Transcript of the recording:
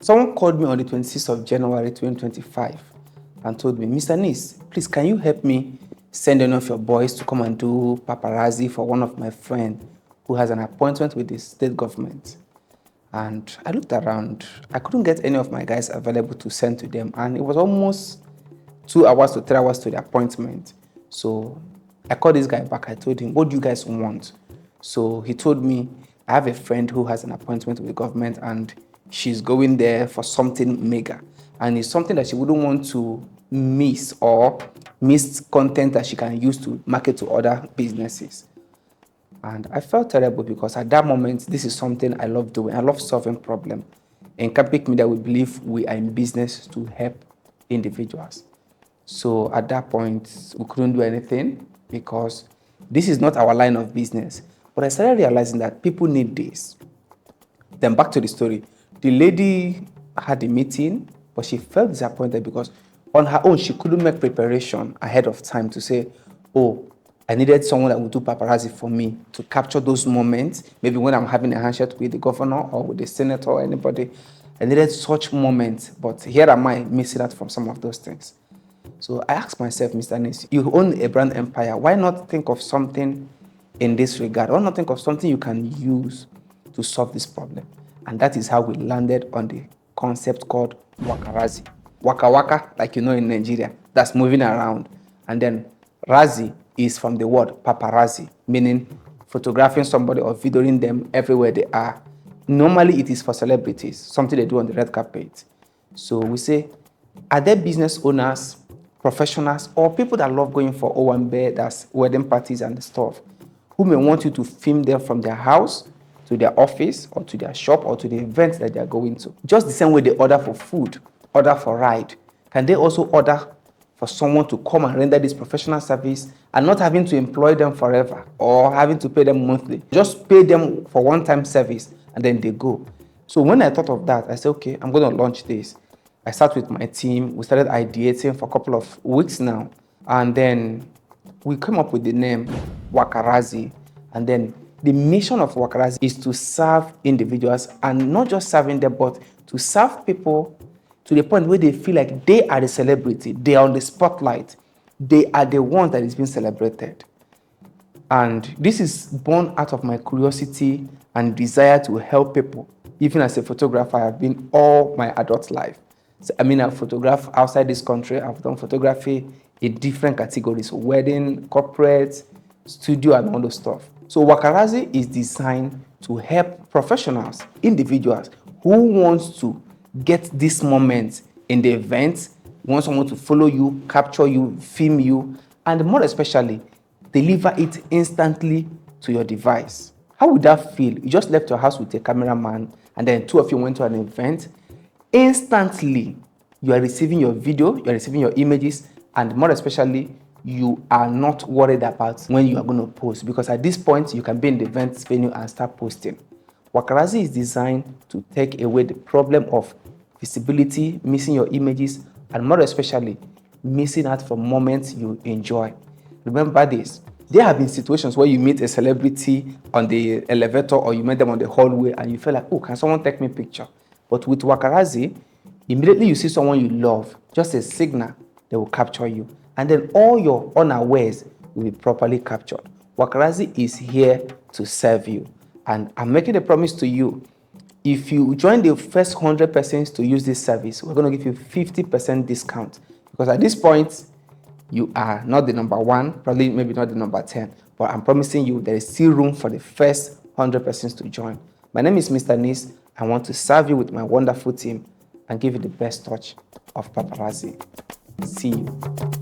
Someone called me on the 26th of January 2025 and told me, Mr. Nis, please, can you help me send one of your boys to come and do paparazzi for one of my friends who has an appointment with the state government? And I looked around. I couldn't get any of my guys available to send to them. And it was almost 2 hours to 3 hours to the appointment. So I called this guy back. I told him, what do you guys want? So he told me, I have a friend who has an appointment with the government and she's going there for something mega. And it's something that she wouldn't want to miss or miss content that she can use to market to other businesses. And I felt terrible because at that moment, this is something I love doing. I love solving problems. In campiq Media, we believe we are in business to help individuals. So at that point, we couldn't do anything because this is not our line of business. But I started realizing that people need this. Then back to the story. The lady had a meeting, but she felt disappointed because on her own, she couldn't make preparation ahead of time to say, oh, I needed someone that would do paparazzi for me to capture those moments. Maybe when I'm having a handshake with the governor or with the senator or anybody, I needed such moments. But here am I missing out from some of those things. So I asked myself, Mr. Nis, you own a brand empire. Why not think of something in this regard? Why not think of something you can use to solve this problem? And that is how we landed on the concept called wakarazi. Waka waka, like you know in Nigeria, that's moving around. And then razi is from the word paparazzi, meaning photographing somebody or videoing them everywhere they are. Normally it is for celebrities, something they do on the red carpet. So we say, are there business owners, professionals, or people that love going for Owambe, that's wedding parties and stuff, who may want you to film them from their house to their office or to their shop or to the events that they are going to? Just the same way they order for food, order for ride, can they also order for someone to come and render this professional service and not having to employ them forever or having to pay them monthly? Just pay them for one-time service and then they go. So when I thought of that, I said, okay, I'm going to launch this. I started with my team. We started ideating for a couple of weeks now. And then we came up with the name Wakarazi. And then the mission of Wakarazi is to serve individuals and not just serving them, but to serve people to the point where they feel like they are the celebrity, they are on the spotlight, they are the ones that is being celebrated. And this is born out of my curiosity and desire to help people. Even as a photographer, I've been all my adult life. So, I've photographed outside this country. I've done photography in different categories, wedding, corporate, studio, and all those stuff. So Wakarazi is designed to help professionals, individuals who wants to get this moment in the event, want someone to follow you, capture you, film you, and more especially, deliver it instantly to your device. How would that feel? You just left your house with a cameraman and then two of you went to an event. Instantly, you are receiving your video, you are receiving your images, and more especially, you are not worried about when you are going to post, because at this point, you can be in the event venue and start posting. Wakarazi is designed to take away the problem of visibility, missing your images, and more especially, missing out from moments you enjoy. Remember this, there have been situations where you meet a celebrity on the elevator or you meet them on the hallway and you feel like, oh, can someone take me a picture? But with Wakarazi, immediately you see someone you love, just a signal, they will capture you. And then all your unawares will be properly captured. Wakarazi is here to serve you. And I'm making a promise to you, if you join the first 100 persons to use this service, we're going to give you 50% discount. Because at this point, you are not the number one, probably maybe not the number 10, but I'm promising you there is still room for the first 100 persons to join. My name is Mr. Nis. I want to serve you with my wonderful team and give you the best touch of paparazzi. See you.